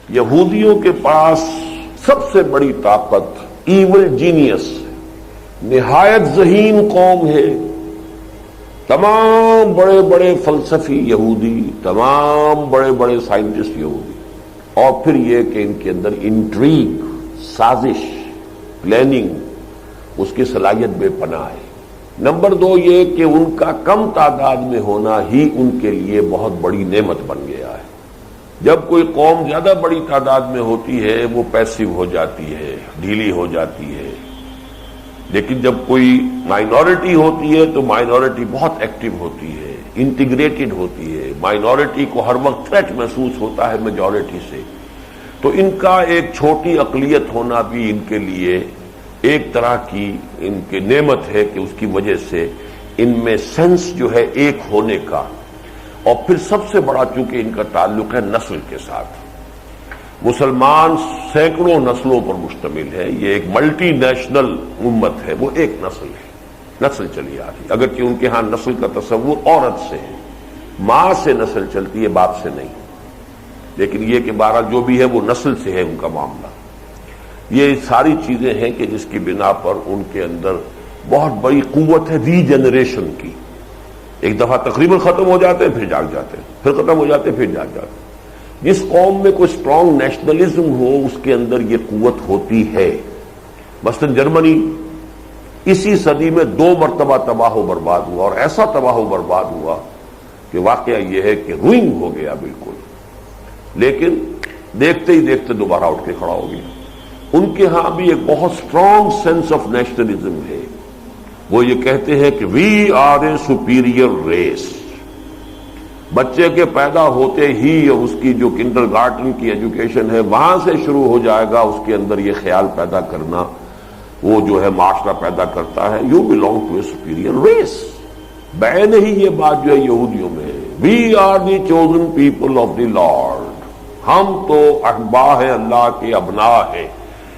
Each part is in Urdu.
یہودیوں کے پاس سب سے بڑی طاقت ایول جینیس، نہایت ذہین قوم ہے. تمام بڑے بڑے فلسفی یہودی، تمام بڑے بڑے سائنٹسٹ یہودی، اور پھر یہ کہ ان کے اندر انٹریگ، سازش، پلاننگ، اس کی صلاحیت بے پناہ ہے. نمبر دو یہ کہ ان کا کم تعداد میں ہونا ہی ان کے لیے بہت بڑی نعمت بن گیا ہے. جب کوئی قوم زیادہ بڑی تعداد میں ہوتی ہے وہ پیسو ہو جاتی ہے، ڈھیلی ہو جاتی ہے، لیکن جب کوئی مائنورٹی ہوتی ہے تو مائنورٹی بہت ایکٹیو ہوتی ہے، انٹیگریٹڈ ہوتی ہے. مائنورٹی کو ہر وقت تھریٹ محسوس ہوتا ہے میجورٹی سے. تو ان کا ایک چھوٹی اقلیت ہونا بھی ان کے لیے ایک طرح کی ان کی نعمت ہے کہ اس کی وجہ سے ان میں سینس جو ہے ایک ہونے کا. اور پھر سب سے بڑا چونکہ ان کا تعلق ہے نسل کے ساتھ. مسلمان سینکڑوں نسلوں پر مشتمل ہے، یہ ایک ملٹی نیشنل امت ہے، وہ ایک نسل ہے، نسل چلی آ رہی. اگرچہ ان کے ہاں نسل کا تصور عورت سے ہے، ماں سے نسل چلتی ہے، باپ سے نہیں، لیکن یہ کہ بہرحال جو بھی ہے وہ نسل سے ہے ان کا معاملہ. یہ ساری چیزیں ہیں کہ جس کی بنا پر ان کے اندر بہت بڑی قوت ہے ری جنریشن کی. ایک دفعہ تقریباً ختم ہو جاتے ہیں پھر جاگ جاتے ہیں، پھر ختم ہو جاتے ہیں پھر جاگ جاتے ہیں. جس قوم میں کوئی اسٹرانگ نیشنلزم ہو اس کے اندر یہ قوت ہوتی ہے. مثلا جرمنی اسی صدی میں 2 مرتبہ تباہ و برباد ہوا، اور ایسا تباہ و برباد ہوا کہ واقعہ یہ ہے کہ روئنگ ہو گیا بالکل، لیکن دیکھتے ہی دیکھتے دوبارہ اٹھ کے کھڑا ہو گیا. ان کے ہاں بھی ایک بہت اسٹرانگ سینس آف نیشنلزم ہے. وہ یہ کہتے ہیں کہ we are a superior race. بچے کے پیدا ہوتے ہی اس کی جو کنڈر گارٹن کی ایجوکیشن ہے وہاں سے شروع ہو جائے گا اس کے اندر یہ خیال پیدا کرنا، وہ جو ہے معاشرہ پیدا کرتا ہے you belong to a superior race. بین ہی یہ بات جو ہے یہودیوں میں ہے، we are the chosen people of the lord. ہم تو احباء ہیں، اللہ کے ابناء ہیں.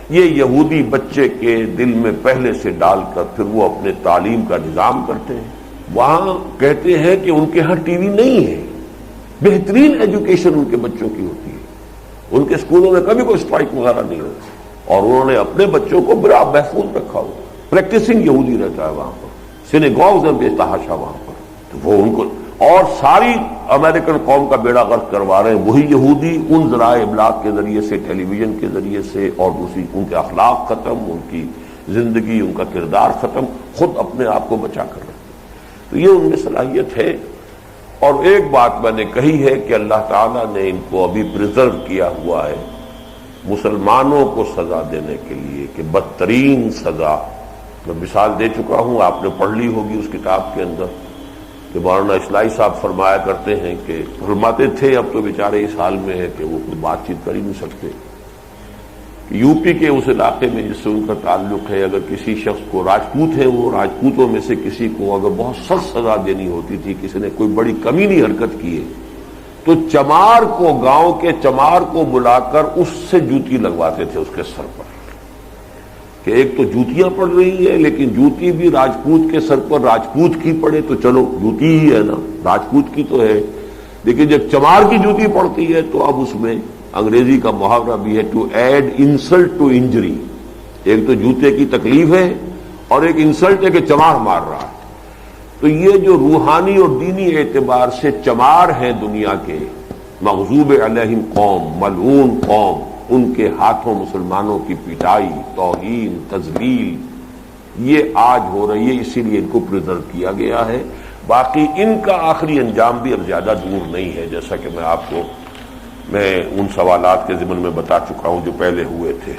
یہ یہودی بچے کے دل میں پہلے سے ڈال کر پھر وہ اپنے تعلیم کا نظام کرتے ہیں. وہاں کہتے ہیں کہ ان کے ہاں ٹی وی نہیں ہے، بہترین ایجوکیشن ان کے بچوں کی ہوتی ہے. ان کے اسکولوں میں کبھی کوئی اسٹرائک وغیرہ نہیں ہوتی، اور انہوں نے اپنے بچوں کو بڑا محفوظ رکھا ہوا. پریکٹسنگ یہودی رہتا ہے وہاں پر، سینیگوگز ہیں بے تحاشا وہاں پر. تو وہ ان کو اور ساری امریکن قوم کا بیڑا غرق کروا رہے ہیں وہی یہودی ان ذرائع ابلاغ کے ذریعے سے، ٹیلی ویژن کے ذریعے سے، اور دوسری ان کے اخلاق ختم، ان کی زندگی، ان کا کردار ختم، خود اپنے آپ کو بچا کر رہے ہیں. تو یہ ان میں صلاحیت ہے. اور ایک بات میں نے کہی ہے کہ اللہ تعالیٰ نے ان کو ابھی پریزرو کیا ہوا ہے مسلمانوں کو سزا دینے کے لیے، کہ بدترین سزا. میں مثال دے چکا ہوں، آپ نے پڑھ لی ہوگی اس کتاب کے اندر، کہ مولانا اصلاحی صاحب فرمایا کرتے ہیں کہ فرماتے تھے، اب تو بیچارے اس حال میں ہے کہ وہ کوئی بات چیت کر ہی نہیں سکتے، کہ یو پی کے اس علاقے میں جس سے ان کا تعلق ہے، اگر کسی شخص کو، راجپوت ہے وہ، راجپوتوں میں سے کسی کو اگر بہت سخت سزا دینی ہوتی تھی، کسی نے کوئی بڑی کمینی حرکت کی ہے، تو چمار کو، گاؤں کے چمار کو بلا کر اس سے جوتی لگواتے تھے اس کے سر پر، کہ ایک تو جوتیاں پڑ رہی ہیں، لیکن جوتی بھی راجپوت کے سر پر راجپوت کی پڑے تو چلو جوتی ہی ہے نا، راجپوت کی تو ہے، لیکن جب چمار کی جوتی پڑتی ہے تو اب اس میں انگریزی کا محاورہ بھی ہے to add insult to injury. ایک تو جوتے کی تکلیف ہے اور ایک انسلٹ ہے کہ چمار مار رہا ہے. تو یہ جو روحانی اور دینی اعتبار سے چمار ہیں دنیا کے، مغضوب علیہم قوم، ملعون قوم، ان کے ہاتھوں مسلمانوں کی پٹائی، توہین، تذلیل، یہ آج ہو رہی ہے. اسی لیے ان کو پریزرو کیا گیا ہے. باقی ان کا آخری انجام بھی اب زیادہ دور نہیں ہے، جیسا کہ میں آپ کو ان سوالات کے ضمن میں بتا چکا ہوں جو پہلے ہوئے تھے.